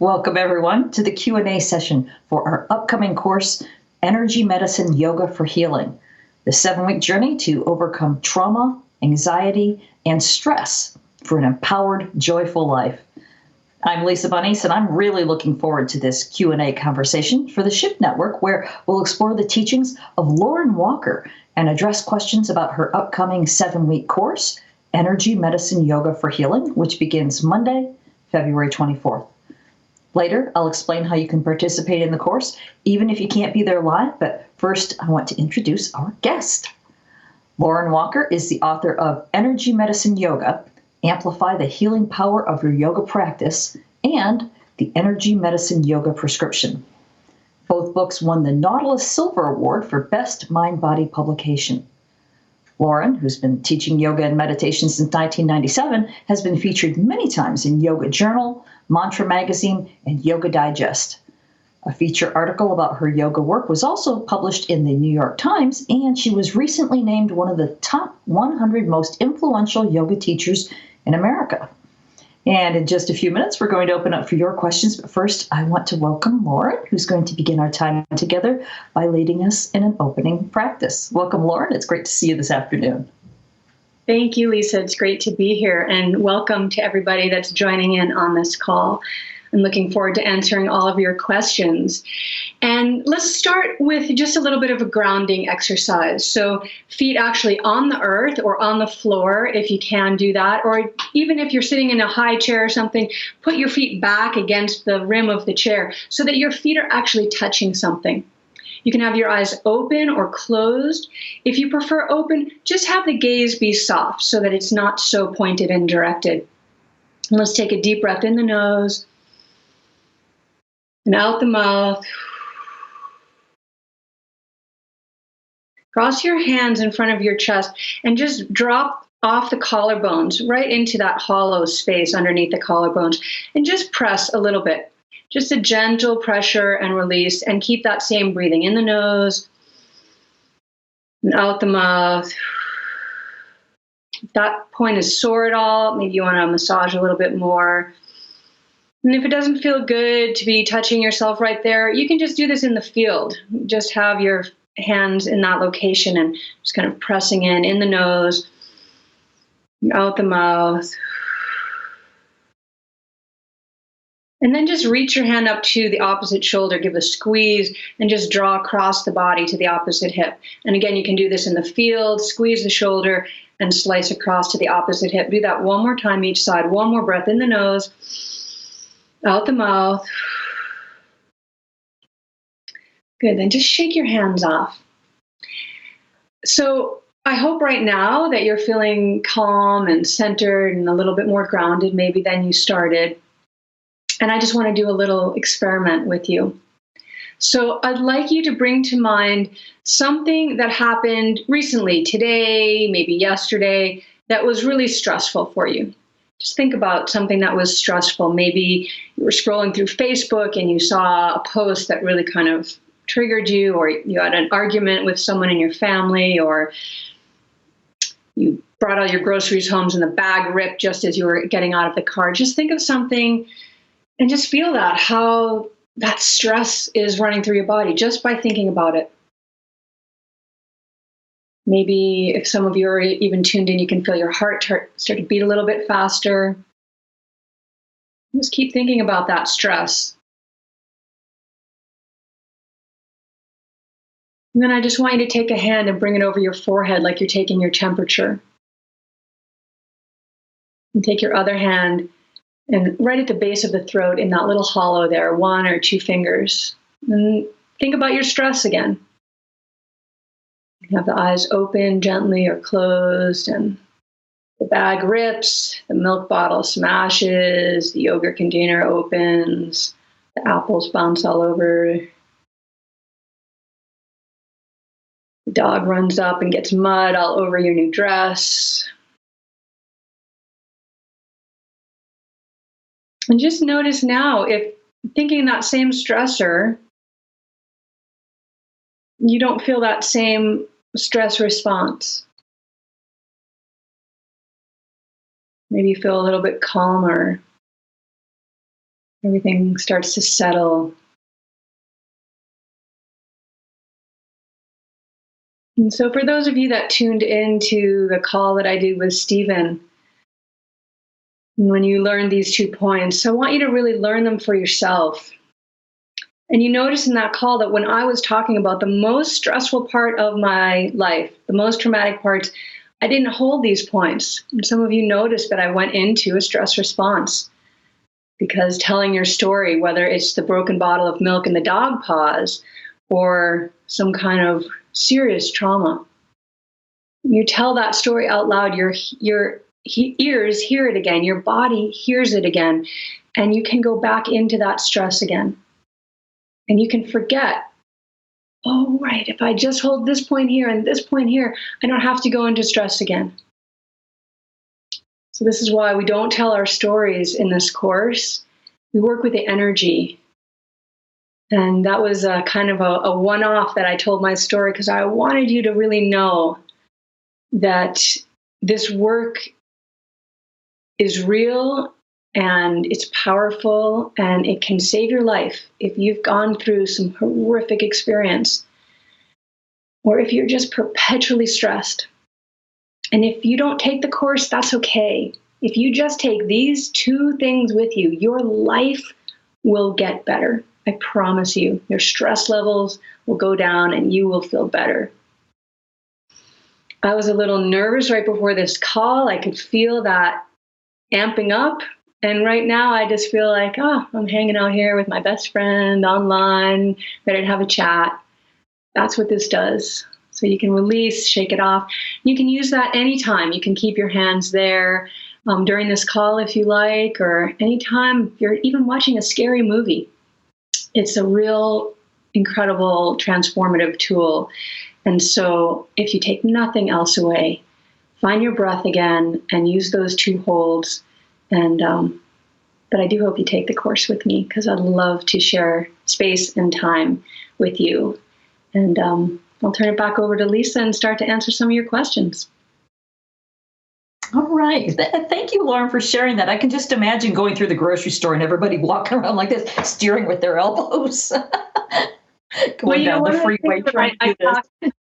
Welcome everyone to the Q&A session for our upcoming course, Energy Medicine Yoga for Healing, the 7-week journey to overcome trauma, anxiety, and stress for an empowered, joyful life. I'm Lisa Bunnies, and I'm really looking forward to this Q&A conversation for the Shift Network, where we'll explore the teachings of Lauren Walker and address questions about her upcoming 7-week course, Energy Medicine Yoga for Healing, which begins Monday, February 24th. Later, I'll explain how you can participate in the course, even if you can't be there live, but first I want to introduce our guest. Lauren Walker is the author of Energy Medicine Yoga, Amplify the Healing Power of Your Yoga Practice, and the Energy Medicine Yoga Prescription. Both books won the Nautilus Silver Award for Best Mind-Body Publication. Lauren, who's been teaching yoga and meditation since 1997, has been featured many times in Yoga Journal, Mantra Magazine, and Yoga Digest. A feature article about her yoga work was also published in the New York Times, and she was recently named one of the top 100 most influential yoga teachers in America. And in just a few minutes, we're going to open up for your questions. But first, I want to welcome Lauren, who's going to begin our time together by leading us in an opening practice. Welcome, Lauren. It's great to see you this afternoon. Thank you, Lisa. It's great to be here. And welcome to everybody that's joining in on this call. I'm looking forward to answering all of your questions. And let's start with just a little bit of a grounding exercise. So feet actually on the earth or on the floor, if you can do that. Or even if you're sitting in a high chair or something, put your feet back against the rim of the chair so that your feet are actually touching something. You can have your eyes open or closed. If you prefer open, just have the gaze be soft so that it's not so pointed and directed. And let's take a deep breath in the nose and out the mouth. Cross your hands in front of your chest and just drop off the collarbones right into that hollow space underneath the collarbones and just press a little bit. Just a gentle pressure and release, and keep that same breathing in the nose and out the mouth. If that point is sore at all, maybe you want to massage a little bit more. And if it doesn't feel good to be touching yourself right there, you can just do this in the field. Just have your hands in that location and just kind of pressing in the nose, out the mouth. And then just reach your hand up to the opposite shoulder, give a squeeze, and just draw across the body to the opposite hip. And again, you can do this in the field, squeeze the shoulder and slice across to the opposite hip. Do that one more time each side. One more breath in the nose, out the mouth. Good, then just shake your hands off. So I hope right now that you're feeling calm and centered and a little bit more grounded maybe than you started. And I just want to do a little experiment with you. So I'd like you to bring to mind something that happened recently, today, maybe yesterday, that was really stressful for you. Just think about something that was stressful. Maybe you were scrolling through Facebook and you saw a post that really kind of triggered you, or you had an argument with someone in your family, or you brought all your groceries home and the bag ripped just as you were getting out of the car. Just think of something and just feel that, how that stress is running through your body just by thinking about it. Maybe if some of you are even tuned in, you can feel your heart start to beat a little bit faster. Just keep thinking about that stress. And then I just want you to take a hand and bring it over your forehead like you're taking your temperature. And take your other hand and right at the base of the throat in that little hollow there, 1 or 2 fingers. And think about your stress again. You have the eyes open gently or closed, and the bag rips, the milk bottle smashes, the yogurt container opens, the apples bounce all over. The dog runs up and gets mud all over your new dress. And just notice now, if thinking that same stressor, you don't feel that same stress response. Maybe you feel a little bit calmer, Everything starts to settle. And so for those of you that tuned into the call that I did with Stephen, when you learn these 2 points, I want you to really learn them for yourself. And you notice in that call that when I was talking about the most stressful part of my life, the most traumatic parts, I didn't hold these points. And some of you noticed that I went into a stress response because telling your story, whether it's the broken bottle of milk in the dog paws or some kind of serious trauma, you tell that story out loud, your ears hear it again, your body hears it again, and you can go back into that stress again. And you can forget, oh, right, if I just hold this point here and this point here, I don't have to go into stress again. So this is why we don't tell our stories in this course. We work with the energy. And that was a kind of a one-off that I told my story because I wanted you to really know that this work is real and it's powerful and it can save your life if you've gone through some horrific experience or if you're just perpetually stressed. And if you don't take the course, that's okay. If you just take these 2 things with you, your life will get better. I promise you, your stress levels will go down and you will feel better. I was a little nervous right before this call. I could feel that amping up. And right now I just feel like, I'm hanging out here with my best friend online, ready to have a chat. That's what this does. So you can release, shake it off. You can use that anytime. You can keep your hands there during this call if you like, or anytime you're even watching a scary movie. It's a real incredible transformative tool. And so if you take nothing else away, find your breath again and use those 2 holds. And but I do hope you take the course with me because I'd love to share space and time with you. And I'll turn it back over to Lisa and start to answer some of your questions. All right. Thank you, Lauren, for sharing that. I can just imagine going through the grocery store and everybody walking around like this, steering with their elbows. Going down the freeway trying to do this.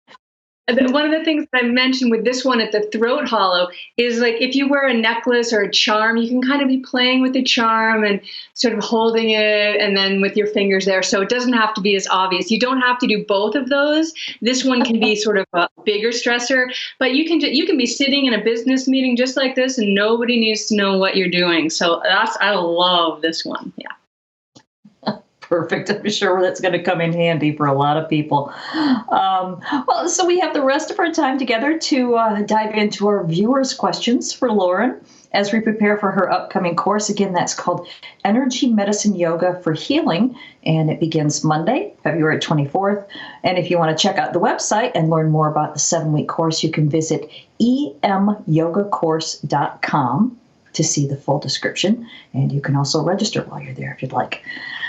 One of the things that I mentioned with this one at the throat hollow is like if you wear a necklace or a charm, you can kind of be playing with the charm and sort of holding it and then with your fingers there. So it doesn't have to be as obvious. You don't have to do both of those. This one can be sort of a bigger stressor, but you can be sitting in a business meeting just like this and nobody needs to know what you're doing. So I love this one. Yeah. Perfect. I'm sure that's going to come in handy for a lot of people. Well, so we have the rest of our time together to dive into our viewers' questions for Lauren as we prepare for her upcoming course. Again, that's called Energy Medicine Yoga for Healing, and it begins Monday, February 24th. And if you want to check out the website and learn more about the 7-week course, you can visit emyogacourse.com to see the full description. And you can also register while you're there if you'd like.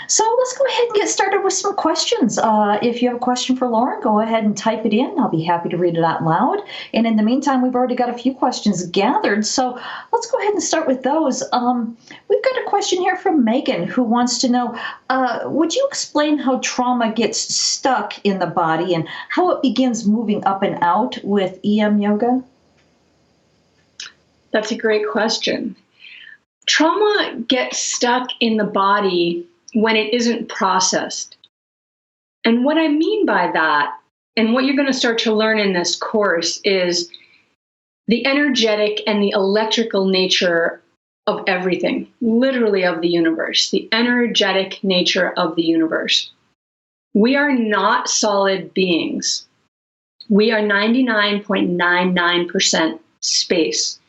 So let's go ahead and get started with some questions. If you have a question for Lauren, go ahead and type it in. I'll be happy to read it out loud. And in the meantime, we've already got a few questions gathered. So let's go ahead and start with those. We've got a question here from Megan who wants to know, would you explain how trauma gets stuck in the body and how it begins moving up and out with EM yoga? That's a great question. Trauma gets stuck in the body when it isn't processed. And what I mean by that, and what you're going to start to learn in this course, is the energetic and the electrical nature of everything, literally of the universe, the energetic nature of the universe. We are not solid beings. We are 99.99% space,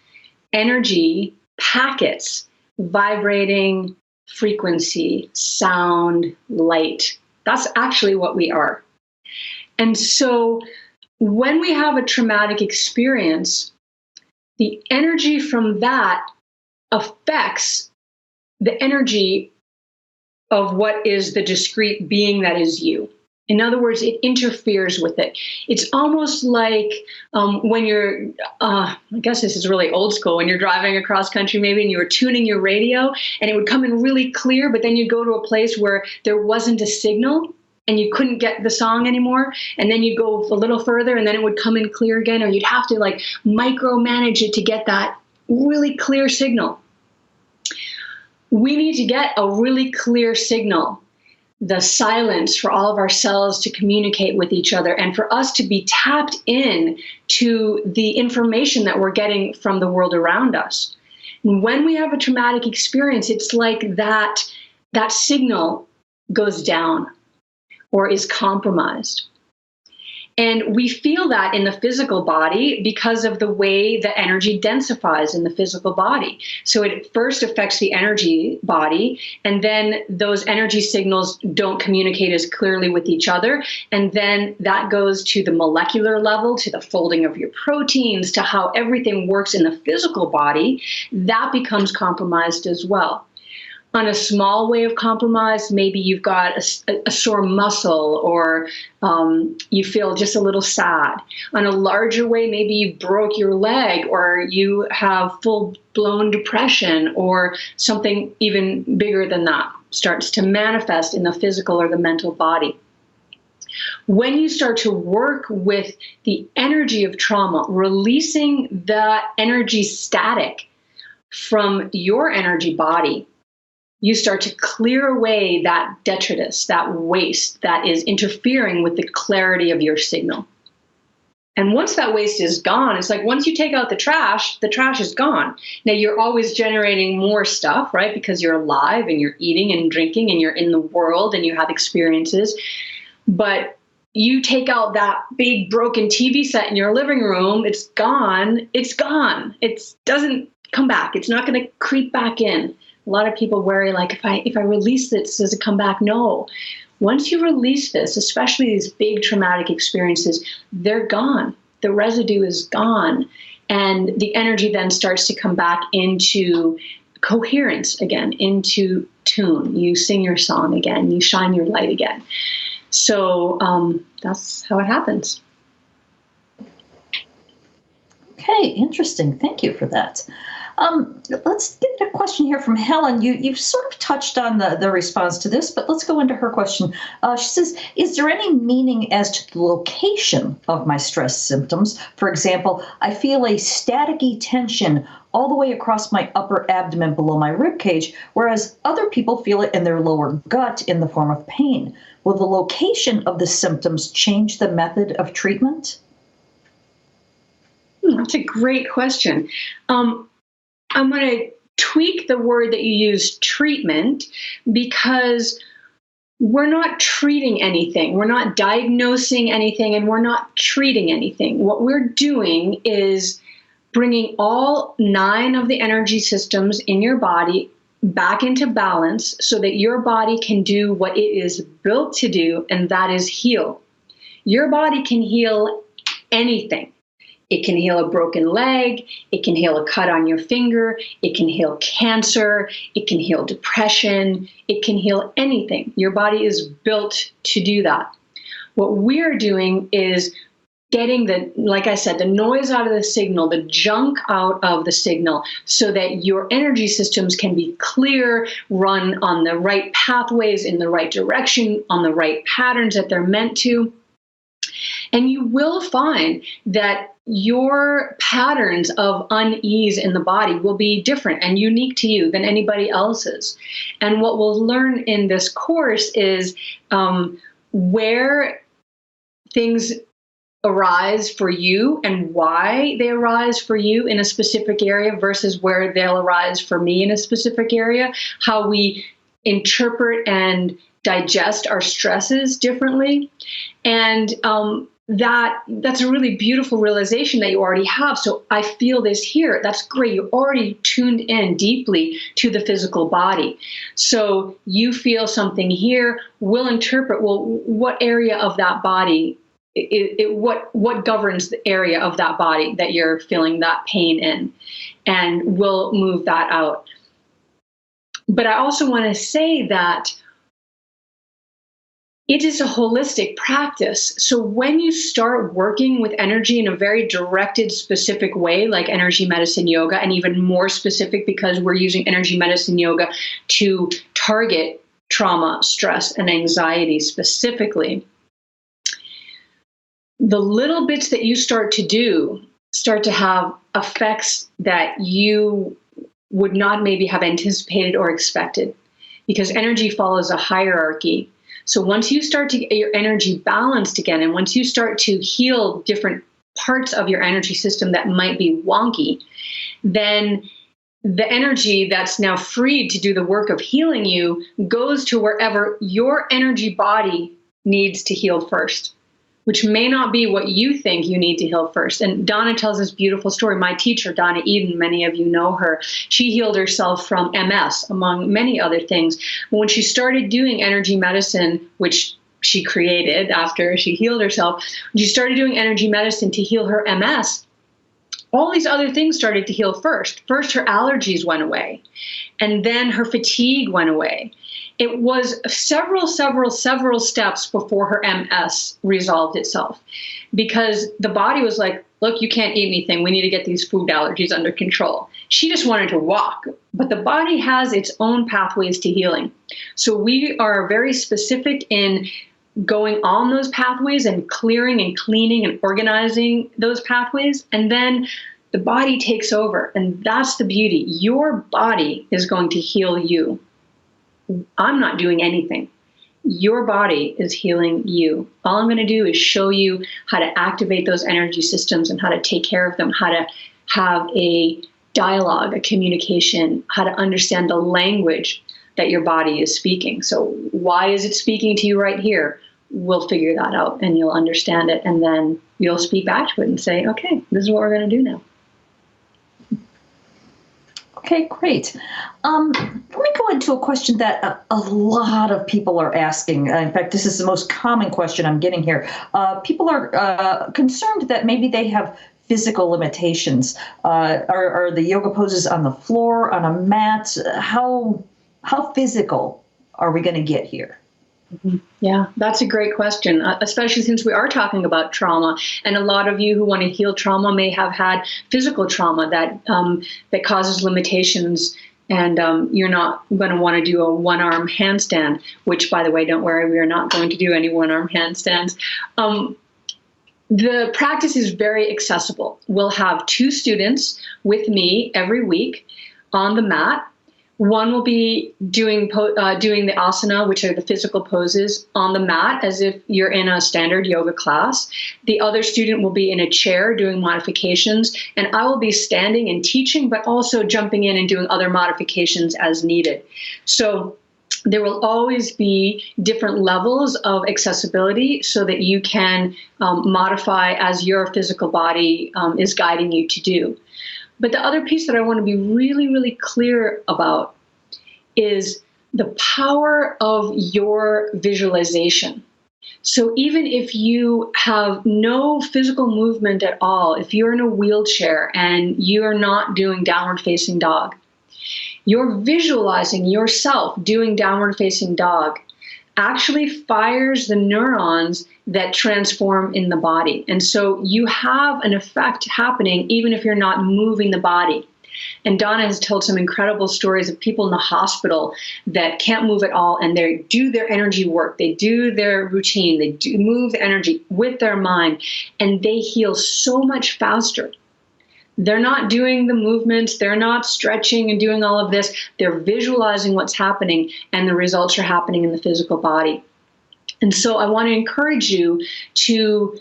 energy packets, vibrating frequency, sound, light. That's actually what we are. And so when we have a traumatic experience, the energy from that affects the energy of what is the discrete being that is you. In other words, it interferes with it. It's almost like when you're, I guess this is really old school, when you're driving across country maybe and you were tuning your radio and it would come in really clear, but then you go to a place where there wasn't a signal and you couldn't get the song anymore. And then you go a little further and then it would come in clear again, or you'd have to like micromanage it to get that really clear signal. We need to get a really clear signal, the silence for all of our cells to communicate with each other and for us to be tapped in to the information that we're getting from the world around us. And when we have a traumatic experience, it's like that signal goes down or is compromised. And we feel that in the physical body because of the way the energy densifies in the physical body. So it first affects the energy body, and then those energy signals don't communicate as clearly with each other. And then that goes to the molecular level, to the folding of your proteins, to how everything works in the physical body. That becomes compromised as well. On a small way of compromise, maybe you've got a sore muscle, or you feel just a little sad. On a larger way, maybe you broke your leg, or you have full-blown depression, or something even bigger than that starts to manifest in the physical or the mental body. When you start to work with the energy of trauma, releasing the energy static from your energy body, you start to clear away that detritus, that waste that is interfering with the clarity of your signal. And once that waste is gone, it's like once you take out the trash is gone. Now you're always generating more stuff, right? Because you're alive and you're eating and drinking and you're in the world and you have experiences. But you take out that big broken TV set in your living room, it's gone. It's gone. It doesn't come back. It's not going to creep back in. A lot of people worry, like, if I release this, does it come back? No. Once you release this, especially these big traumatic experiences, they're gone. The residue is gone. And the energy then starts to come back into coherence again, into tune. You sing your song again. You shine your light again. So that's how it happens. Okay, interesting. Thank you for that. Let's get a question here from Helen. You've sort of touched on the response to this, but let's go into her question. She says, is there any meaning as to the location of my stress symptoms? For example, I feel a staticky tension all the way across my upper abdomen below my rib cage, whereas other people feel it in their lower gut in the form of pain. Will the location of the symptoms change the method of treatment? That's a great question. I'm going to tweak the word that you use, treatment, because we're not treating anything. We're not diagnosing anything, and we're not treating anything. What we're doing is bringing all 9 of the energy systems in your body back into balance so that your body can do what it is built to do, and that is heal. Your body can heal anything. It can heal a broken leg, it can heal a cut on your finger, it can heal cancer, it can heal depression, it can heal anything. Your body is built to do that. What we're doing is getting like I said, the noise out of the signal, the junk out of the signal, so that your energy systems can be clear, run on the right pathways, in the right direction, on the right patterns that they're meant to. And you will find that your patterns of unease in the body will be different and unique to you than anybody else's. And what we'll learn in this course is where things arise for you and why they arise for you in a specific area versus where they'll arise for me in a specific area, how we interpret and digest our stresses differently. And that's a really beautiful realization that you already have. So I feel this here. That's great. You're already tuned in deeply to the physical body. So you feel something here. We'll interpret, well, what area of that body, what governs the area of that body that you're feeling that pain in, and we'll move that out. But I also want to say that it is a holistic practice. So when you start working with energy in a very directed, specific way, like energy medicine yoga, and even more specific because we're using energy medicine yoga to target trauma, stress, and anxiety specifically, the little bits that you start to do start to have effects that you would not maybe have anticipated or expected, because energy follows a hierarchy. So once you start to get your energy balanced again, and once you start to heal different parts of your energy system that might be wonky, then the energy that's now freed to do the work of healing you goes to wherever your energy body needs to heal first, which may not be what you think you need to heal first. And Donna tells this beautiful story. My teacher, Donna Eden, many of you know her. She healed herself from MS, among many other things. When she started doing energy medicine, which she created after she healed herself, when she started doing energy medicine to heal her MS, all these other things started to heal first. First, her allergies went away, and then her fatigue went away. It was several steps before her MS resolved itself, because the body was like, look, you can't eat anything. We need to get these food allergies under control. She just wanted to walk, but the body has its own pathways to healing. So we are very specific in going on those pathways and clearing and cleaning and organizing those pathways. And then the body takes over. And that's the beauty. Your body is going to heal you. I'm not doing anything. Your body is healing you. All I'm going to do is show you how to activate those energy systems and how to take care of them, how to have a dialogue, a communication, how to understand the language that your body is speaking. So why is it speaking to you right here? We'll figure that out and you'll understand it. And then you'll speak back to it and say, okay, this is what we're going to do now. Okay, great. Let me go into a question that a lot of people are asking. In fact, this is the most common question I'm getting here. People are concerned that maybe they have physical limitations. Are the yoga poses on the floor, on a mat? How physical are we going to get here? Yeah, that's a great question, especially since we are talking about trauma. And a lot of you who want to heal trauma may have had physical trauma that causes limitations. And you're not going to want to do a one-arm handstand, which, by the way, don't worry, we are not going to do any one-arm handstands. The practice is very accessible. We'll have 2 students with me every week on the mat. One will be doing the asana, which are the physical poses, on the mat as if you're in a standard yoga class. The other student will be in a chair doing modifications, and I will be standing and teaching, but also jumping in and doing other modifications as needed. So there will always be different levels of accessibility so that you can modify as your physical body is guiding you to do. But the other piece that I want to be really, really clear about is the power of your visualization. So even if you have no physical movement at all, if you're in a wheelchair and you're not doing downward facing dog, you're visualizing yourself doing downward facing dog actually fires the neurons that transform in the body. And so you have an effect happening even if you're not moving the body. And Donna has told some incredible stories of people in the hospital that can't move at all, and they do their energy work, they do their routine, they do move the energy with their mind, and they heal so much faster. They're not doing the movements, they're not stretching and doing all of this. They're visualizing what's happening, and the results are happening in the physical body. And so I want to encourage you to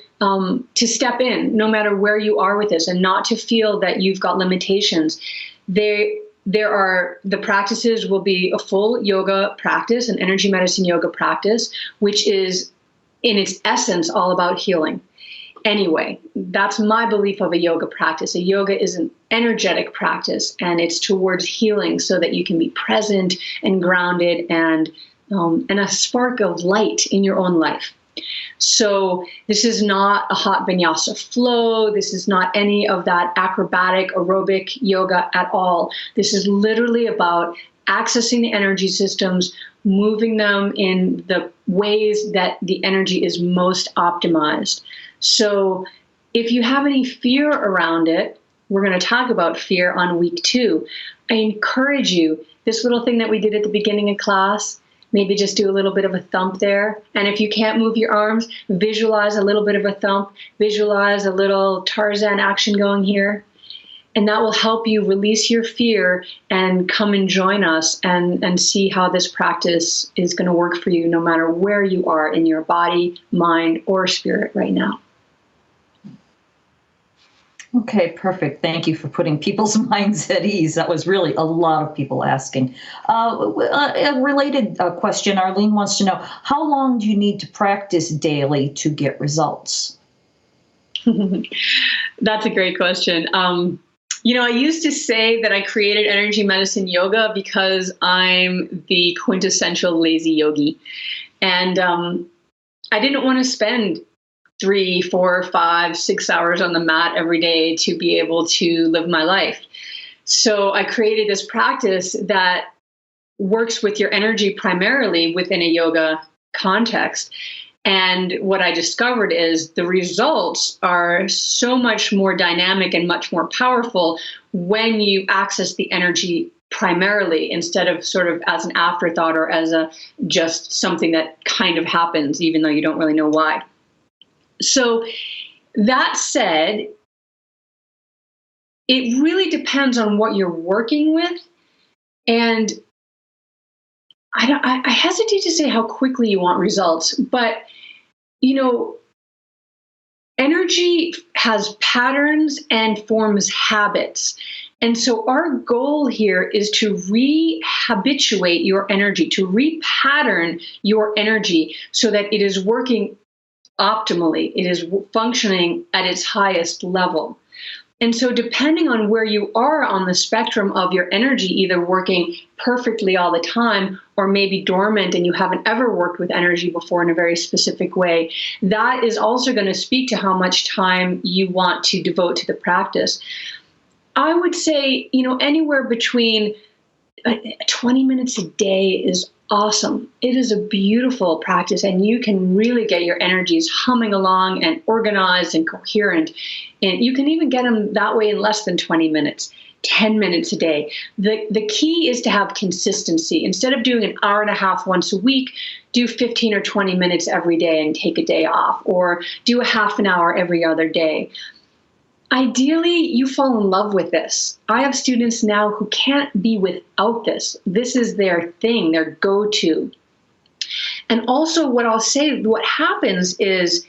step in, no matter where you are with this, and not to feel that you've got limitations. The practices will be a full yoga practice, an energy medicine yoga practice, which is in its essence all about healing. Anyway, that's my belief of a yoga practice. A yoga is an energetic practice, and it's towards healing so that you can be present and grounded and a spark of light in your own life. So this is not a hot vinyasa flow. This is not any of that acrobatic aerobic yoga at all. This is literally about accessing the energy systems, moving them in the ways that the energy is most optimized. So if you have any fear around it, we're going to talk about fear on week 2. I encourage you, this little thing that we did at the beginning of class, maybe just do a little bit of a thump there. And if you can't move your arms, visualize a little bit of a thump, visualize a little Tarzan action going here. And that will help you release your fear and come and join us and see how this practice is going to work for you no matter where you are in your body, mind, or spirit right now. Okay, perfect. Thank you for putting people's minds at ease. That was really a lot of people asking. A related question, Arlene wants to know, how long do you need to practice daily to get results? That's a great question. I used to say that I created energy medicine yoga because I'm the quintessential lazy yogi. And I didn't want to spend 3, 4, 5, 6 hours on the mat every day to be able to live my life. So I created this practice that works with your energy primarily within a yoga context. And what I discovered is the results are so much more dynamic and much more powerful when you access the energy primarily instead of sort of as an afterthought or as a just something that kind of happens, even though you don't really know why. So that said, it really depends on what you're working with. And I hesitate to say how quickly you want results, but energy has patterns and forms habits. And so our goal here is to re-habituate your energy, to re-pattern your energy so that it is working optimally, it is functioning at its highest level. And so depending on where you are on the spectrum of your energy, either working perfectly all the time or maybe dormant and you haven't ever worked with energy before in a very specific way, that is also going to speak to how much time you want to devote to the practice. I would say, anywhere between 20 minutes a day is awesome. It is a beautiful practice, and you can really get your energies humming along and organized and coherent. And you can even get them that way in less than 20 minutes, 10 minutes a day. The key is to have consistency. Instead of doing an hour and a half once a week, do 15 or 20 minutes every day and take a day off, or do a half an hour every other day. Ideally, you fall in love with this. I have students now who can't be without this. This is their thing, their go-to. And also what I'll say, what happens is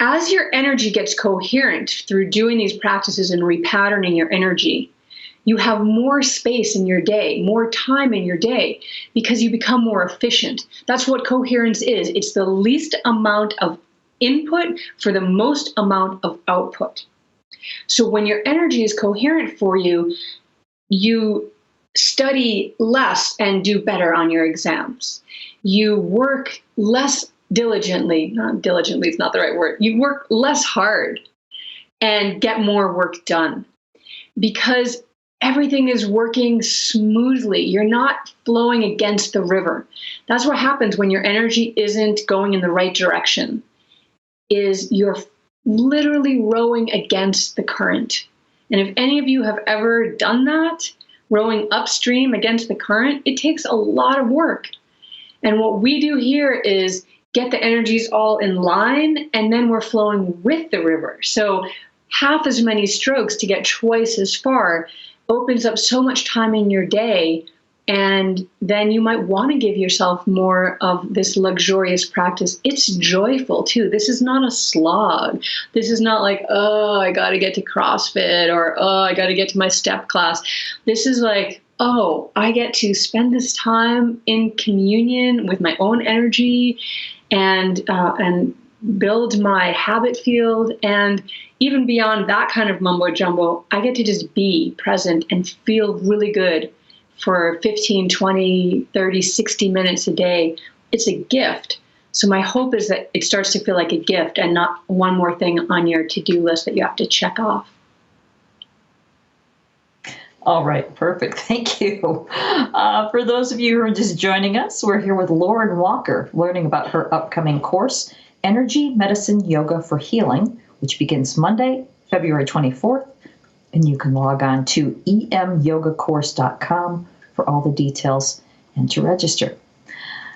as your energy gets coherent through doing these practices and repatterning your energy, you have more space in your day, more time in your day, because you become more efficient. That's what coherence is. It's the least amount of input for the most amount of output. So when your energy is coherent for you, you study less and do better on your exams. You work less diligently, not diligently is not the right word. You work less hard and get more work done because everything is working smoothly. You're not flowing against the river. That's what happens when your energy isn't going in the right direction, is you're literally rowing against the current. And if any of you have ever done that, rowing upstream against the current, it takes a lot of work. And what we do here is get the energies all in line, and then we're flowing with the river. So half as many strokes to get twice as far opens up so much time in your day. And then you might want to give yourself more of this luxurious practice. It's joyful too. This is not a slog. This is not like, oh, I got to get to CrossFit or, oh, I got to get to my step class. This is like, oh, I get to spend this time in communion with my own energy and build my habit field. And even beyond that kind of mumbo jumbo, I get to just be present and feel really good for 15, 20, 30, 60 minutes a day. It's a gift. So my hope is that it starts to feel like a gift and not one more thing on your to-do list that you have to check off. All right, perfect. Thank you. For those of you who are just joining us, we're here with Lauren Walker, learning about her upcoming course, Energy Medicine Yoga for Healing, which begins Monday, February 24th. And you can log on to emyogacourse.com for all the details and to register.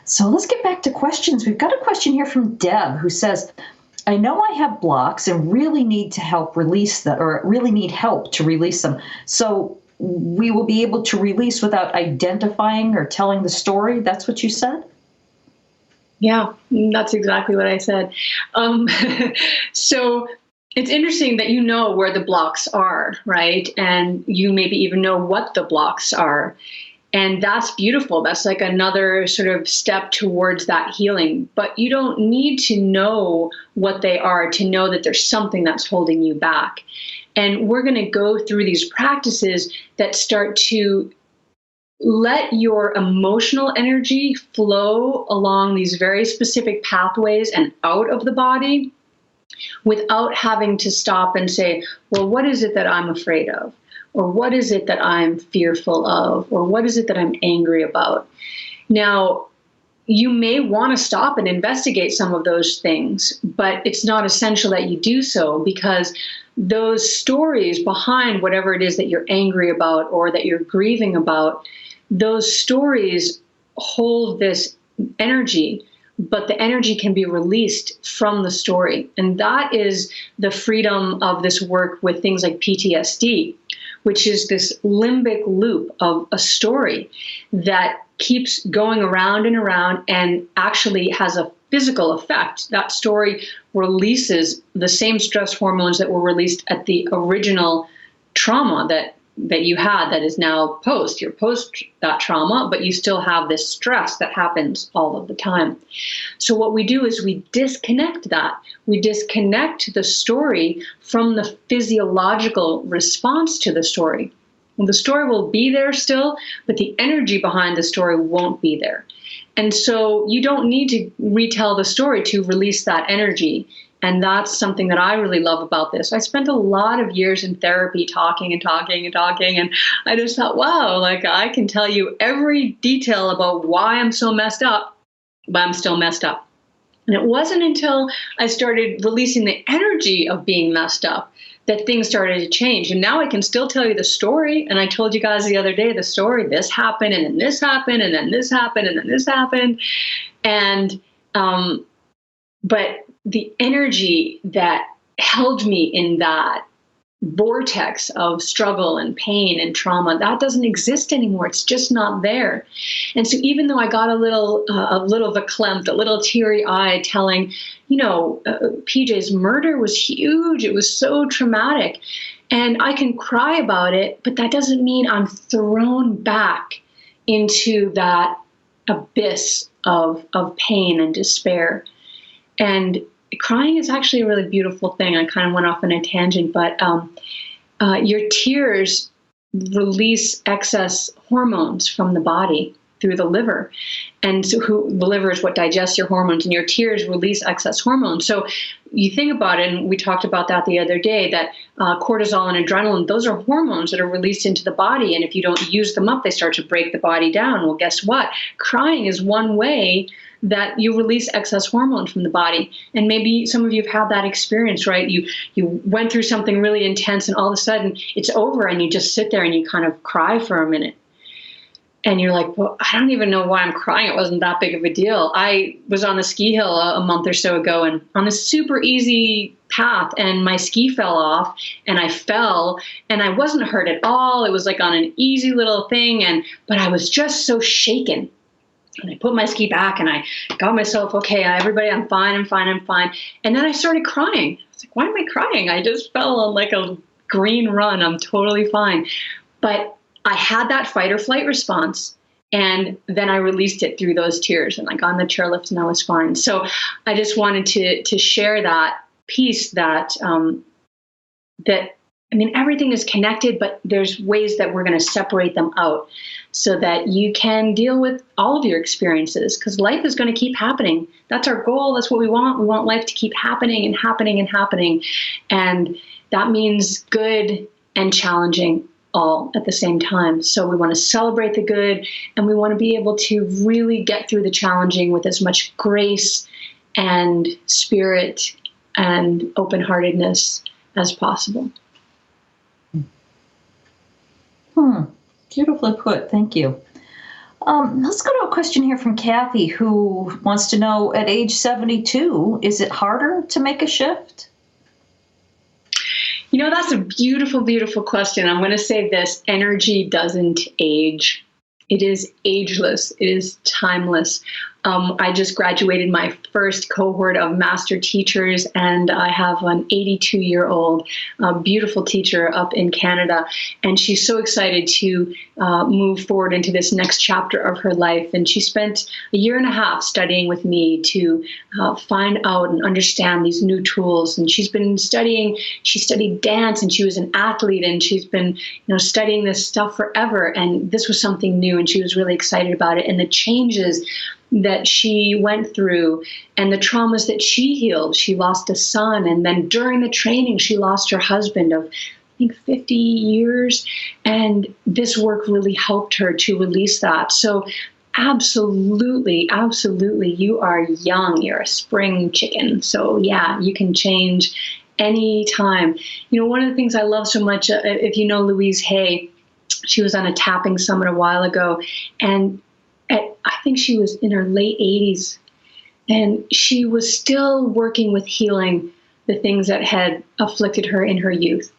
So let's get back to questions. We've got a question here from Deb who says, I know I have blocks and really need to help release them, or really need help to release them. So we will be able to release without identifying or telling the story. That's what you said? Yeah, that's exactly what I said. So it's interesting that you know where the blocks are, right? And you maybe even know what the blocks are. And that's beautiful. That's like another sort of step towards that healing. But you don't need to know what they are to know that there's something that's holding you back. And we're going to go through these practices that start to let your emotional energy flow along these very specific pathways and out of the body without having to stop and say, well, what is it that I'm afraid of? Or what is it that I'm fearful of? Or what is it that I'm angry about? Now, you may want to stop and investigate some of those things, but it's not essential that you do so, because those stories behind whatever it is that you're angry about or that you're grieving about, those stories hold this energy, but the energy can be released from the story. And that is the freedom of this work with things like PTSD, which is this limbic loop of a story that keeps going around and around and actually has a physical effect. That story releases the same stress hormones that were released at the original trauma that you had that is now post. You're post that trauma, but you still have this stress that happens all of the time. So what we do is we disconnect that. We disconnect the story from the physiological response to the story. And the story will be there still, but the energy behind the story won't be there. And so you don't need to retell the story to release that energy. And that's something that I really love about this. I spent a lot of years in therapy talking. And I just thought, wow, like I can tell you every detail about why I'm so messed up, but I'm still messed up. And it wasn't until I started releasing the energy of being messed up that things started to change. And now I can still tell you the story. And I told you guys the other day, the story, this happened, and then this happened, and then this happened, and then this happened. And, but the energy that held me in that vortex of struggle and pain and trauma, that doesn't exist anymore. It's just not there. And so even though I got a little verklempt, a little teary-eyed telling, PJ's murder was huge. It was so traumatic. And I can cry about it, but that doesn't mean I'm thrown back into that abyss of pain and despair. And crying is actually a really beautiful thing. I kind of went off on a tangent, but your tears release excess hormones from the body through the liver. And so the liver is what digests your hormones, and your tears release excess hormones. So you think about it, and we talked about that the other day, that cortisol and adrenaline, those are hormones that are released into the body. And if you don't use them up, they start to break the body down. Well, guess what? Crying is one way that you release excess hormone from the body. And maybe some of you have had that experience, right? You went through something really intense and all of a sudden it's over and you just sit there and you kind of cry for a minute. And you're like, well, I don't even know why I'm crying. It wasn't that big of a deal. I was on the ski hill a month or so ago and on a super easy path, and my ski fell off and I fell and I wasn't hurt at all. It was like on an easy little thing, but I was just so shaken. And I put my ski back and I got myself, okay, everybody, I'm fine. And then I started crying. I was like, why am I crying? I just fell on like a green run. I'm totally fine. But I had that fight or flight response. And then I released it through those tears and I got on the chairlift and I was fine. So I just wanted to share that piece that everything is connected, but there's ways that we're going to separate them out so that you can deal with all of your experiences, because life is going to keep happening. That's our goal. That's what we want. We want life to keep happening and happening and happening. And that means good and challenging all at the same time. So we want to celebrate the good, and we want to be able to really get through the challenging with as much grace and spirit and open-heartedness as possible. Beautifully put. Thank you. Let's go to a question here from Kathy, who wants to know, at age 72, is it harder to make a shift? That's a beautiful, beautiful question. I'm going to say this: energy doesn't age. It is ageless. It is timeless. I just graduated my first cohort of master teachers, and I have an 82-year-old beautiful teacher up in Canada, and she's so excited to move forward into this next chapter of her life. And she spent a year and a half studying with me to find out and understand these new tools. And she's been studying. She studied dance, and she was an athlete, and she's been studying this stuff forever. And this was something new, and she was really excited about it. And the changes that she went through and the traumas that she healed. She lost a son, and then during the training, she lost her husband of, I think, 50 years. And this work really helped her to release that. So absolutely, absolutely, you are young. You're a spring chicken. So yeah, you can change any time. One of the things I love so much, if you know Louise Hay, she was on a tapping summit a while ago, and I think she was in her late 80s, and she was still working with healing the things that had afflicted her in her youth.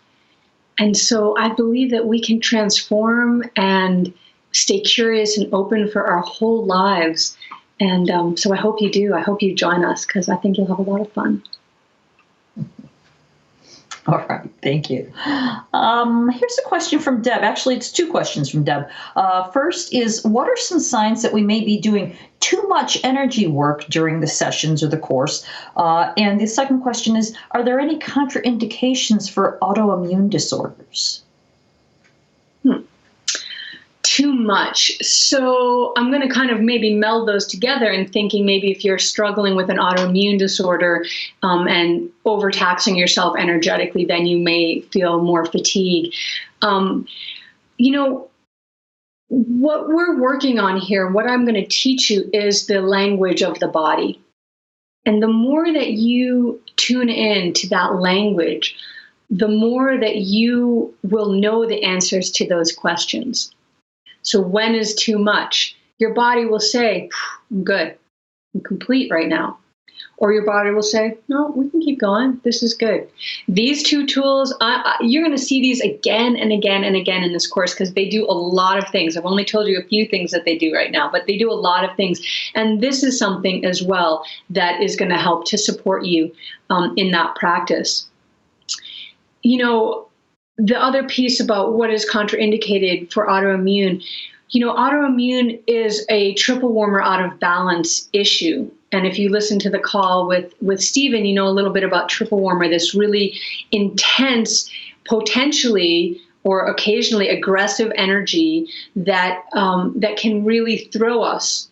And so I believe that we can transform and stay curious and open for our whole lives. And so I hope you do. I hope you join us, because I think you'll have a lot of fun. All right, thank you. Here's a question from Deb. Actually, it's two questions from Deb. First is, what are some signs that we may be doing too much energy work during the sessions or the course? And the second question is, are there any contraindications for autoimmune disorders? Too much. So I'm going to kind of maybe meld those together and thinking maybe if you're struggling with an autoimmune disorder and overtaxing yourself energetically, then you may feel more fatigue. What we're working on here, what I'm going to teach you is the language of the body. And the more that you tune in to that language, the more that you will know the answers to those questions. So when is too much? Your body will say, I'm good. I'm complete right now. Or your body will say, no, we can keep going. This is good. These two tools, you're going to see these again and again and again in this course, because they do a lot of things. I've only told you a few things that they do right now, but they do a lot of things. And this is something as well that is going to help to support you in that practice. The other piece about what is contraindicated for autoimmune, autoimmune is a triple warmer out of balance issue. And if you listen to the call with Stephen, you know a little bit about triple warmer, this really intense, potentially or occasionally aggressive energy that can really throw us.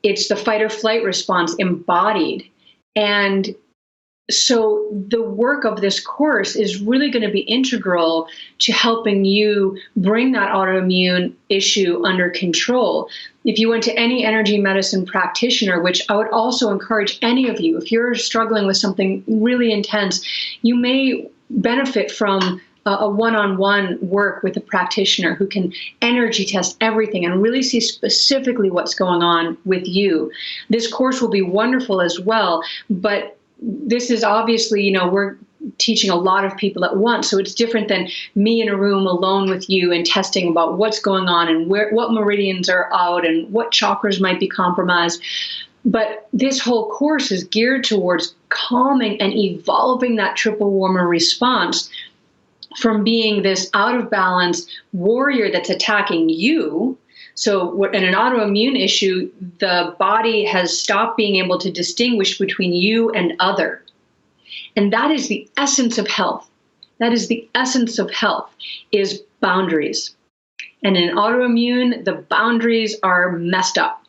It's the fight or flight response embodied. And so the work of this course is really going to be integral to helping you bring that autoimmune issue under control. If you went to any energy medicine practitioner, which I would also encourage any of you, if you're struggling with something really intense, you may benefit from a one-on-one work with a practitioner who can energy test everything and really see specifically what's going on with you. This course will be wonderful as well, but this is obviously, we're teaching a lot of people at once. So it's different than me in a room alone with you and testing about what's going on and what meridians are out and what chakras might be compromised. But this whole course is geared towards calming and evolving that triple warmer response from being this out of balance warrior that's attacking you. So in an autoimmune issue, the body has stopped being able to distinguish between you and other. And that is the essence of health. That is the essence of health, is boundaries. And in autoimmune, the boundaries are messed up.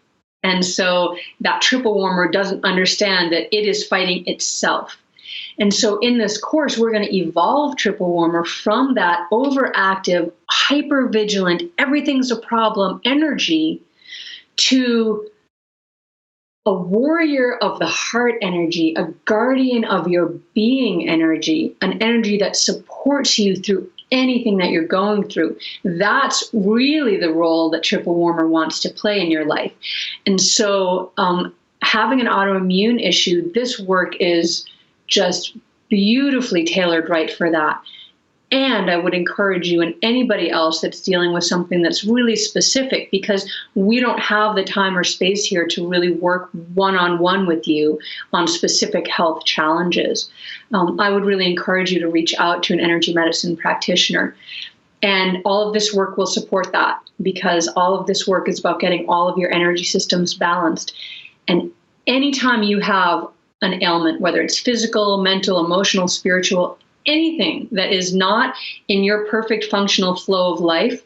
And so that triple warmer doesn't understand that it is fighting itself. And so in this course, we're going to evolve Triple Warmer from that overactive, hyper vigilant, everything's a problem energy to a warrior of the heart energy, a guardian of your being energy, an energy that supports you through anything that you're going through. That's really the role that Triple Warmer wants to play in your life. And so having an autoimmune issue, this work is just beautifully tailored right for that. And I would encourage you and anybody else that's dealing with something that's really specific, because we don't have the time or space here to really work one-on-one with you on specific health challenges. I would really encourage you to reach out to an energy medicine practitioner. And all of this work will support that, because all of this work is about getting all of your energy systems balanced. And anytime you have an ailment, whether it's physical, mental, emotional, spiritual, anything that is not in your perfect functional flow of life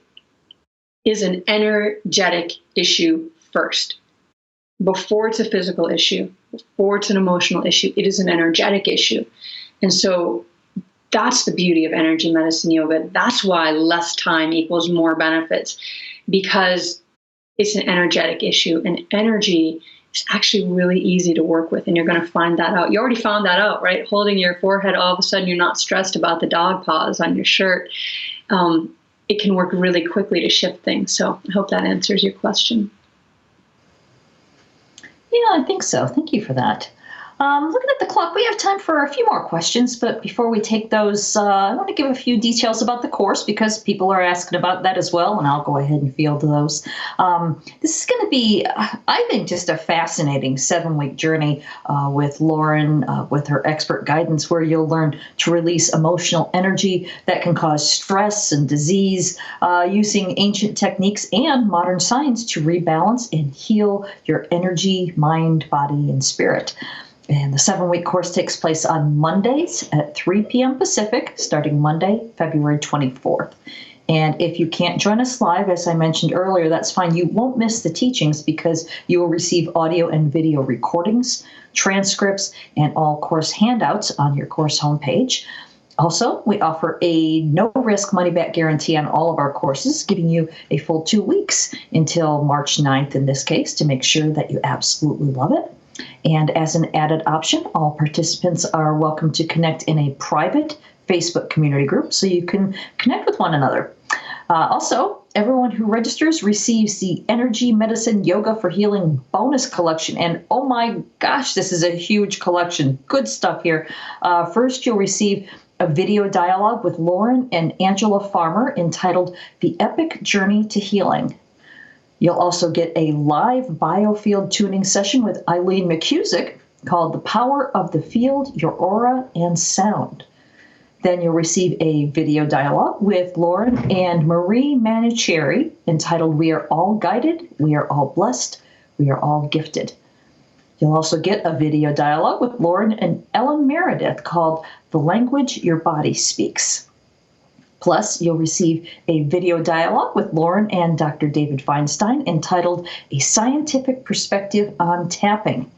is an energetic issue first. Before it's a physical issue, before it's an emotional issue, it is an energetic issue. And so that's the beauty of energy medicine yoga. That's why less time equals more benefits, because it's an energetic issue, and energy is actually really easy to work with, and you're going to find that out. You already found that out, right? Holding your forehead, all of a sudden you're not stressed about the dog paws on your shirt. It can work really quickly to shift things. So I hope that answers your question. Yeah, I think so. Thank you for that. Looking at the clock, we have time for a few more questions, but before we take those, I want to give a few details about the course, because people are asking about that as well, and I'll go ahead and field those. This is going to be, I think, just a fascinating 7-week journey with Lauren, with her expert guidance, where you'll learn to release emotional energy that can cause stress and disease, using ancient techniques and modern science to rebalance and heal your energy, mind, body, and spirit. And the 7-week course takes place on Mondays at 3 p.m. Pacific, starting Monday, February 24th. And if you can't join us live, as I mentioned earlier, that's fine. You won't miss the teachings, because you will receive audio and video recordings, transcripts, and all course handouts on your course homepage. Also, we offer a no-risk money-back guarantee on all of our courses, giving you a full 2 weeks until March 9th in this case, to make sure that you absolutely love it. And as an added option, all participants are welcome to connect in a private Facebook community group so you can connect with one another. Also, everyone who registers receives the Energy Medicine Yoga for Healing bonus collection. And oh my gosh, this is a huge collection. Good stuff here. First, you'll receive a video dialogue with Lauren and Angela Farmer entitled The Epic Journey to Healing. You'll also get a live biofield tuning session with Eileen McCusick called The Power of the Field, Your Aura, and Sound. Then you'll receive a video dialogue with Lauren and Marie Manicherry entitled We Are All Guided, We Are All Blessed, We Are All Gifted. You'll also get a video dialogue with Lauren and Ellen Meredith called The Language Your Body Speaks. Plus, you'll receive a video dialogue with Lauren and Dr. David Feinstein entitled A Scientific Perspective on Tapping.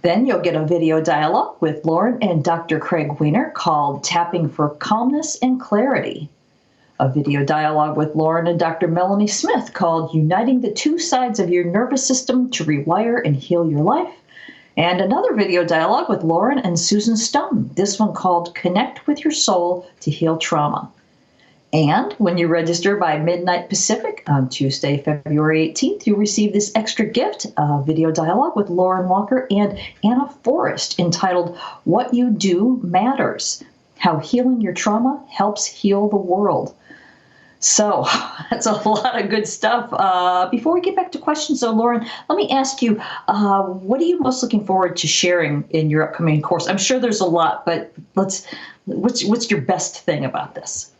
Then you'll get a video dialogue with Lauren and Dr. Craig Weiner called Tapping for Calmness and Clarity. A video dialogue with Lauren and Dr. Melanie Smith called Uniting the Two Sides of Your Nervous System to Rewire and Heal Your Life. And another video dialogue with Lauren and Susan Stone, this one called Connect with Your Soul to Heal Trauma. And when you register by midnight Pacific on Tuesday, February 18th, you'll receive this extra gift, a video dialogue with Lauren Walker and Anna Forrest entitled What You Do Matters, How Healing Your Trauma Helps Heal the World. So that's a lot of good stuff. Before we get back to questions, though, Lauren, let me ask you, what are you most looking forward to sharing in your upcoming course? I'm sure there's a lot, but what's your best thing about this?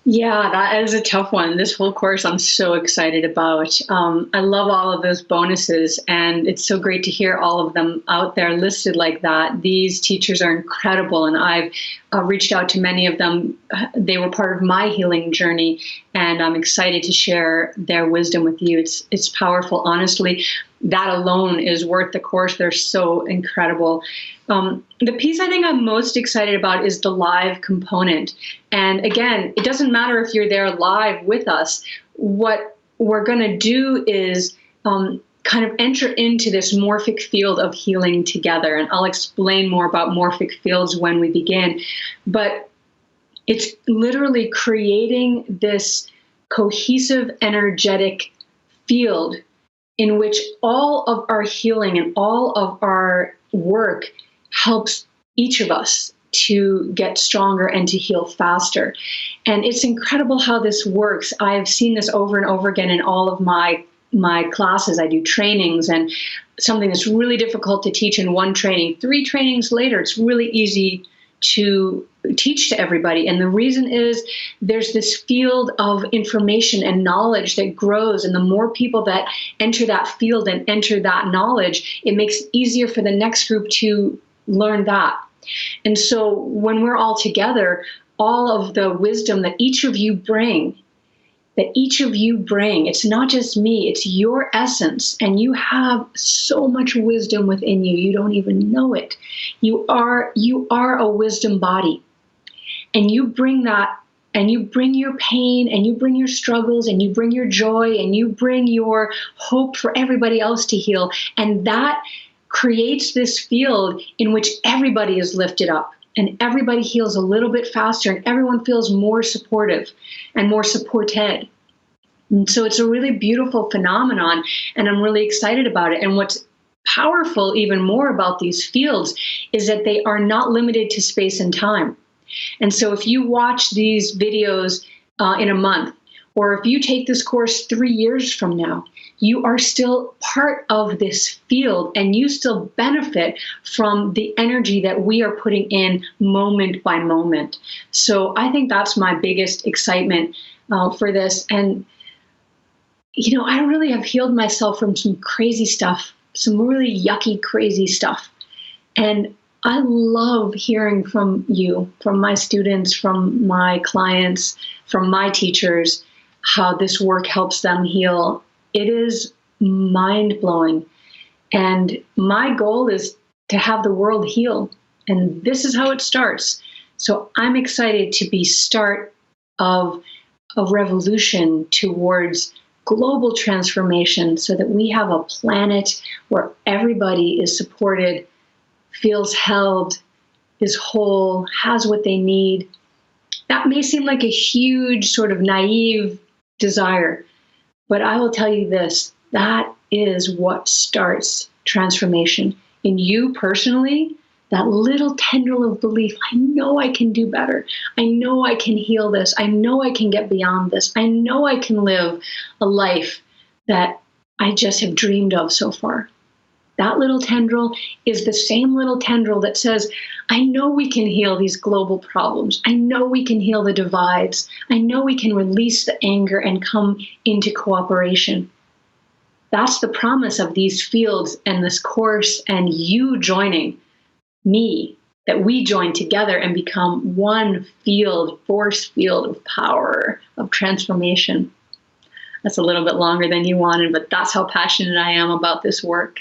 Yeah, that is a tough one. This whole course I'm so excited about. I love all of those bonuses, and it's so great to hear all of them out there listed like that. These teachers are incredible, and I've reached out to many of them. They were part of my healing journey, and I'm excited to share their wisdom with you. It's powerful, honestly. that alone is worth the course. They're so incredible. The piece I think I'm most excited about is the live component. And again, it doesn't matter if you're there live with us. What we're going to do is kind of enter into this morphic field of healing together. And I'll explain more about morphic fields when we begin. But it's literally creating this cohesive, energetic field in which all of our healing and all of our work helps each of us to get stronger and to heal faster. And it's incredible how this works. I've seen this over and over again in all of my classes. I do trainings, and something that's really difficult to teach in one training, 3 trainings later, it's really easy to teach to everybody. And the reason is there's this field of information and knowledge that grows. And the more people that enter that field and enter that knowledge, it makes it easier for the next group to learn that. And so when we're all together, all of the wisdom that each of you bring, it's not just me, it's your essence. And you have so much wisdom within you. You don't even know it. You are a wisdom body. And you bring that, and you bring your pain, and you bring your struggles, and you bring your joy, and you bring your hope for everybody else to heal. And that creates this field in which everybody is lifted up, and everybody heals a little bit faster, and everyone feels more supportive and more supported. And so it's a really beautiful phenomenon, and I'm really excited about it. And what's powerful even more about these fields is that they are not limited to space and time. And so if you watch these videos in a month, or if you take this course 3 years from now, you are still part of this field, and you still benefit from the energy that we are putting in moment by moment. So I think that's my biggest excitement for this. And, you know, I really have healed myself from some crazy stuff, some really yucky, crazy stuff. And I love hearing from you, from my students, from my clients, from my teachers, how this work helps them heal. It is mind-blowing. And my goal is to have the world heal. And this is how it starts. So I'm excited to be start of a revolution towards global transformation, so that we have a planet where everybody is supported, feels held, is whole, has what they need. That may seem like a huge sort of naive desire, but I will tell you this, that is what starts transformation. In you personally, that little tendril of belief, I know I can do better. I know I can heal this. I know I can get beyond this. I know I can live a life that I just have dreamed of so far. That little tendril is the same little tendril that says, I know we can heal these global problems. I know we can heal the divides. I know we can release the anger and come into cooperation. That's the promise of these fields and this course, and you joining me, that we join together and become one field, force field of power, of transformation. That's a little bit longer than you wanted, but that's how passionate I am about this work.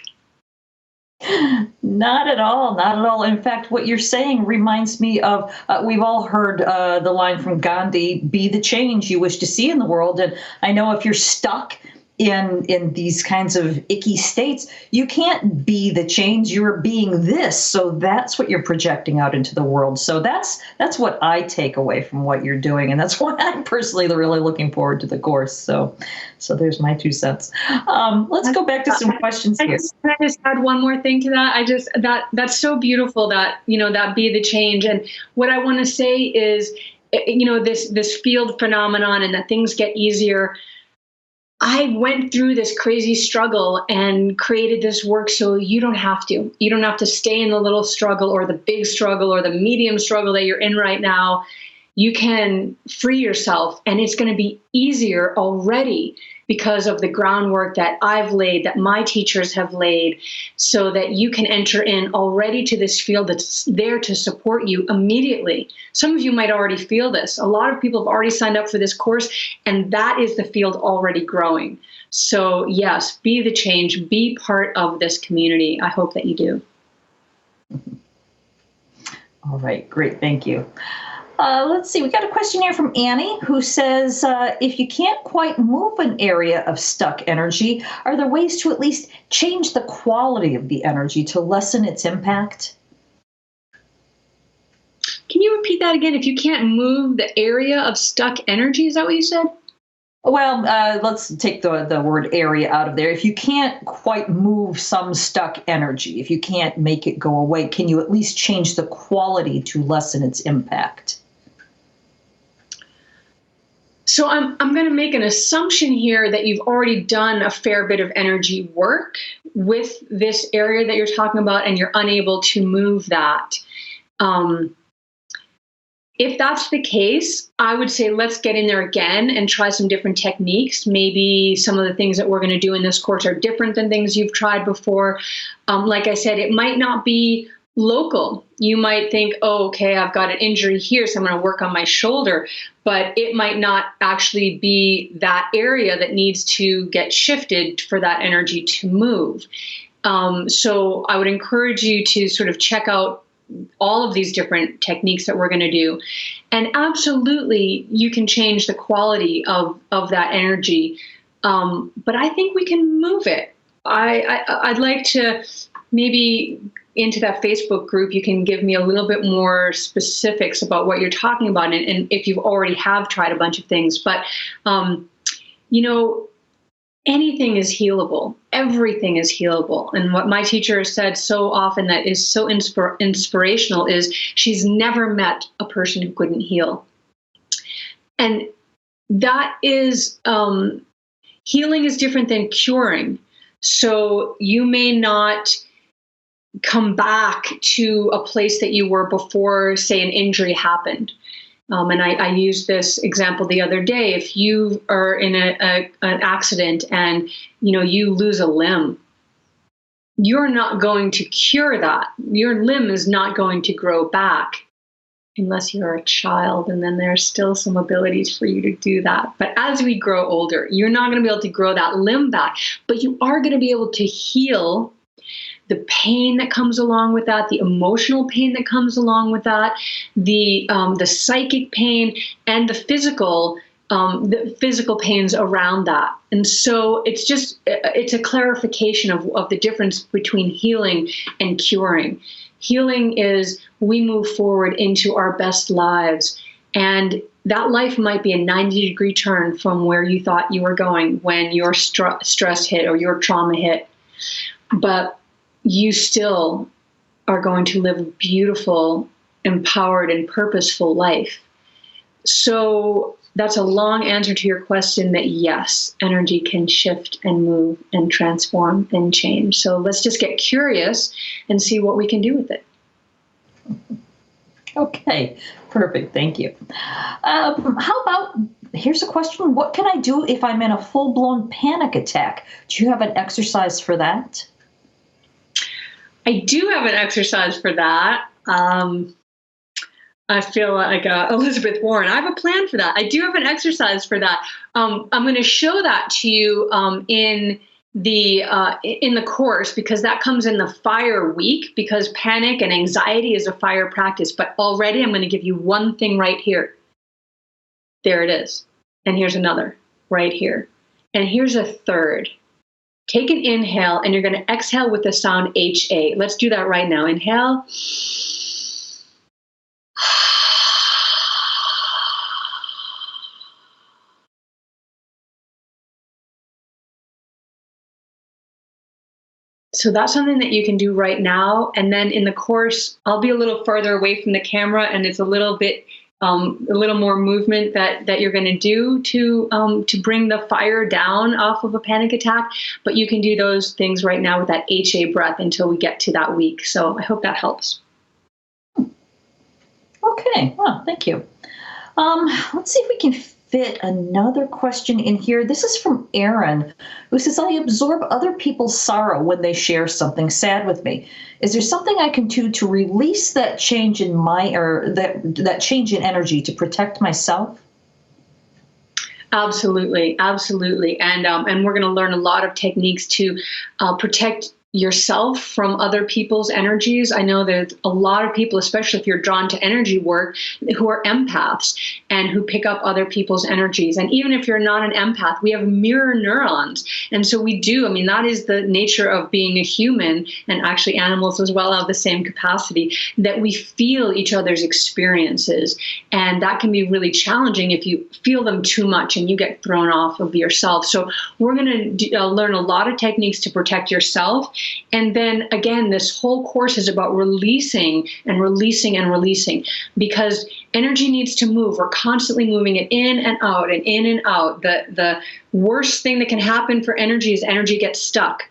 Not at all. Not at all. In fact, what you're saying reminds me of, we've all heard the line from Gandhi, be the change you wish to see in the world. And I know if you're stuck in these kinds of icky states, you can't be the change, you're being this. So that's what you're projecting out into the world. So that's what I take away from what you're doing. And that's why I'm personally really looking forward to the course. So there's my 2 cents. Let's go back to some questions here. Can I just add one more thing to that? That's so beautiful that, that be the change. And what I want to say is, this field phenomenon and that things get easier. I went through this crazy struggle and created this work so you don't have to. You don't have to stay in the little struggle or the big struggle or the medium struggle that you're in right now. You can free yourself, and it's going to be easier already because of the groundwork that I've laid, that my teachers have laid, so that you can enter in already to this field that's there to support you immediately. Some of you might already feel this. A lot of people have already signed up for this course, and that is the field already growing. So yes, be the change, be part of this community. I hope that you do. All right, great, thank you. Let's see, we got a question here from Annie who says, if you can't quite move an area of stuck energy, are there ways to at least change the quality of the energy to lessen its impact? Can you repeat that again? If you can't move the area of stuck energy, is that what you said? Well, let's take the word area out of there. If you can't quite move some stuck energy, if you can't make it go away, can you at least change the quality to lessen its impact? So I'm going to make an assumption here that you've already done a fair bit of energy work with this area that you're talking about, and you're unable to move that. If that's the case, I would say let's get in there again and try some different techniques. Maybe some of the things that we're going to do in this course are different than things you've tried before. Like I said, it might not be local. You might think, oh, okay, I've got an injury here, so I'm going to work on my shoulder. But it might not actually be that area that needs to get shifted for that energy to move. So I would encourage you to sort of check out all of these different techniques that we're going to do. And absolutely, you can change the quality of that energy. But I think we can move it. I'd like to maybe into that Facebook group, you can give me a little bit more specifics about what you're talking about, and if you already have tried a bunch of things. But, anything is healable. Everything is healable. And what my teacher has said so often that is so inspirational is she's never met a person who couldn't heal. And that is, healing is different than curing. So you may not come back to a place that you were before, say, an injury happened. And I used this example the other day. If you are in an accident and you lose a limb, you're not going to cure that. Your limb is not going to grow back unless you're a child, and then there's still some abilities for you to do that. But as we grow older, you're not going to be able to grow that limb back, but you are going to be able to heal the pain that comes along with that, the emotional pain that comes along with that, the psychic pain, and the physical pains around that. And so it's a clarification of the difference between healing and curing. Healing is we move forward into our best lives, and that life might be a 90-degree turn from where you thought you were going when your stress hit or your trauma hit. But you still are going to live a beautiful, empowered, and purposeful life. So that's a long answer to your question that yes, energy can shift and move and transform and change. So let's just get curious and see what we can do with it. Okay, perfect. Thank you. How about, here's a question. What can I do if I'm in a full-blown panic attack? Do you have an exercise for that? I do have an exercise for that. I feel like Elizabeth Warren. I have a plan for that. I do have an exercise for that. I'm going to show that to you in the course, because that comes in the fire week, because panic and anxiety is a fire practice. But already I'm going to give you one thing right here. There it is. And here's another right here. And here's a third. Take an inhale, and you're going to exhale with the sound HA. Let's do that right now. Inhale. So that's something that you can do right now. And then in the course, I'll be a little farther away from the camera, and it's a little more movement that you're going to do to bring the fire down off of a panic attack. But you can do those things right now with that HA breath until we get to that week. So I hope that helps. Okay. Well, thank you. Let's see if we can fit another question in here. This is from Aaron, who says, I absorb other people's sorrow when they share something sad with me. Is there something I can do to release that change in that change in energy to protect myself? Absolutely, absolutely, and we're going to learn a lot of techniques to protect yourself from other people's energies. I know that a lot of people, especially if you're drawn to energy work, who are empaths and who pick up other people's energies. And even if you're not an empath, we have mirror neurons, and so we do. I mean, that is the nature of being a human, and actually animals as well have the same capacity, that we feel each other's experiences, and that can be really challenging if you feel them too much and you get thrown off of yourself. So we're going to learn a lot of techniques to protect yourself. And then again, this whole course is about releasing and releasing and releasing, because energy needs to move. We're constantly moving it in and out and in and out. The worst thing that can happen for energy is energy gets stuck.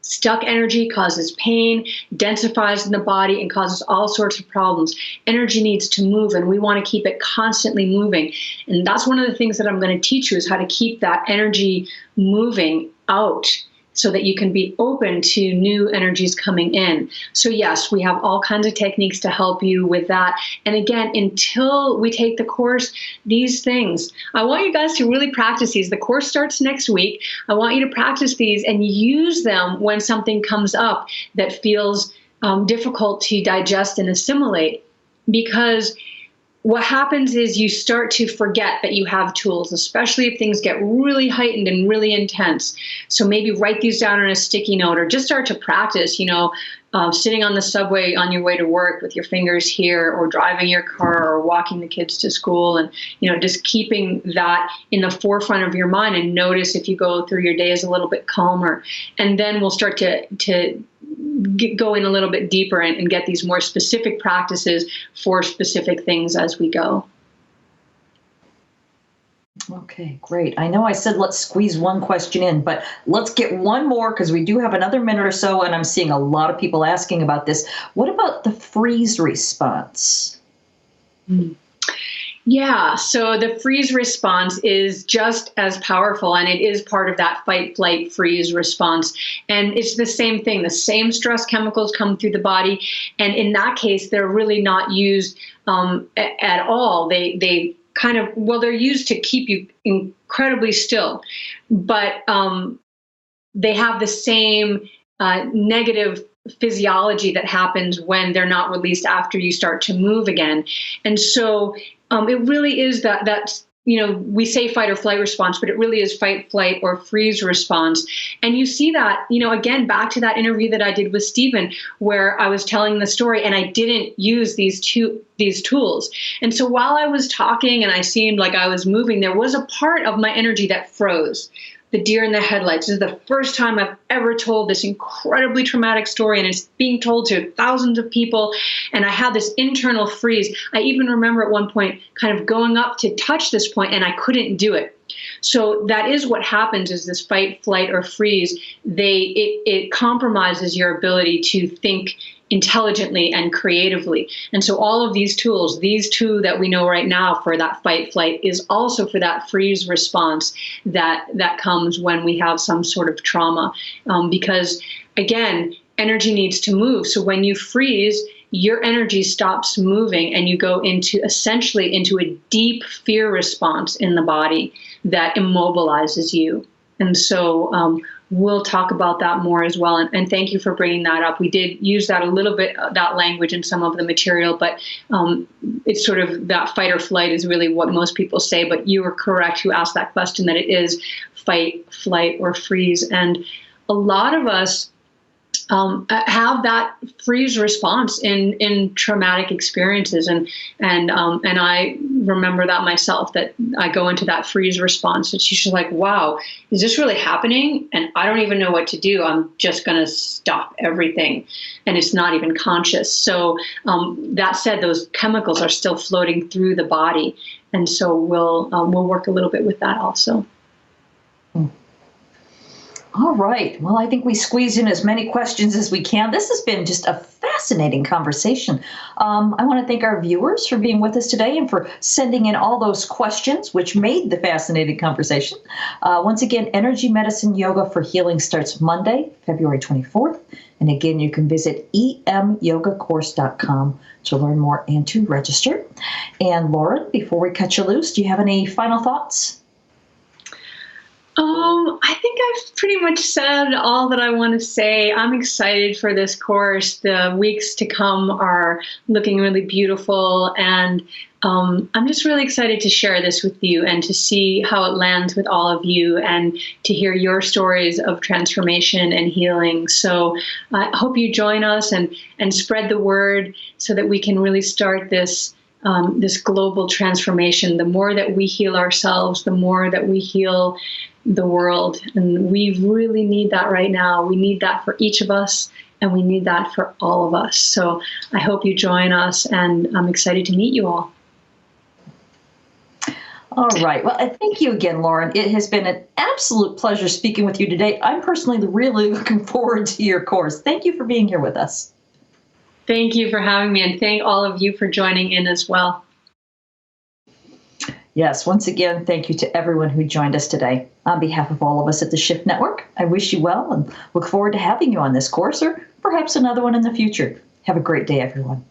Stuck energy causes pain, densifies in the body, and causes all sorts of problems. Energy needs to move, and we want to keep it constantly moving. And that's one of the things that I'm going to teach you, is how to keep that energy moving out, so that you can be open to new energies coming in. So yes, we have all kinds of techniques to help you with that. And again, until we take the course, these things, I want you guys to really practice these. The course starts next week. I want you to practice these and use them when something comes up that feels difficult to digest and assimilate. Because what happens is you start to forget that you have tools, especially if things get really heightened and really intense. So maybe write these down on a sticky note, or just start to practice, sitting on the subway on your way to work with your fingers here, or driving your car, or walking the kids to school, and, just keeping that in the forefront of your mind, and notice if you go through your days a little bit calmer. And then we'll start to go in a little bit deeper and get these more specific practices for specific things as we go. Okay, great. I know I said let's squeeze one question in, but let's get one more, because we do have another minute or so, and I'm seeing a lot of people asking about this. What about the freeze response? Yeah, so the freeze response is just as powerful, and it is part of that fight, flight, freeze response. And it's the same thing. The same stress chemicals come through the body. And in that case, they're really not used at all. They kind of, they're used to keep you incredibly still, but they have the same negative physiology that happens when they're not released after you start to move again. And so it really is that's, we say fight or flight response, but it really is fight, flight, or freeze response. And you see that, again, back to that interview that I did with Stephen, where I was telling the story and I didn't use these tools. And so while I was talking and I seemed like I was moving, there was a part of my energy that froze. The deer in the headlights. This is the first time I've ever told this incredibly traumatic story, and it's being told to thousands of people. And I had this internal freeze. I even remember at one point kind of going up to touch this point, and I couldn't do it. So that is what happens, is this fight, flight, or freeze. It compromises your ability to think intelligently and creatively. And so all of these tools, these two that we know right now for that fight, flight, is also for that freeze response that comes when we have some sort of trauma. Because again, energy needs to move. So when you freeze, your energy stops moving and you go essentially into a deep fear response in the body that immobilizes you. And so we'll talk about that more as well. And thank you for bringing that up. We did use that a little bit, that language in some of the material, but it's sort of that fight or flight is really what most people say. But you were correct who asked that question, that it is fight, flight, or freeze. And a lot of us have that freeze response in traumatic experiences, and I remember that myself, that I go into that freeze response, and she's like, "Wow, is this really happening?" And I don't even know what to do. I'm just going to stop everything, and it's not even conscious. So that said, those chemicals are still floating through the body, and so we'll work a little bit with that also. All right. Well, I think we squeezed in as many questions as we can. This has been just a fascinating conversation. I want to thank our viewers for being with us today and for sending in all those questions, which made the fascinating conversation. Once again, Energy Medicine Yoga for Healing starts Monday, February 24th. And again, you can visit emyogacourse.com to learn more and to register. And Lauren, before we cut you loose, do you have any final thoughts? I think I've pretty much said all that I want to say. I'm excited for this course. The weeks to come are looking really beautiful, and I'm just really excited to share this with you and to see how it lands with all of you and to hear your stories of transformation and healing. So I hope you join us and spread the word so that we can really start this global transformation. The more that we heal ourselves, the more that we heal the world. And we really need that right now. We need that for each of us, and we need that for all of us. So I hope you join us, and I'm excited to meet you all. All right. Well, thank you again, Lauren. It has been an absolute pleasure speaking with you today. I'm personally really looking forward to your course. Thank you for being here with us. Thank you for having me, and thank all of you for joining in as well. Yes, once again, thank you to everyone who joined us today. On behalf of all of us at the Shift Network, I wish you well and look forward to having you on this course or perhaps another one in the future. Have a great day, everyone.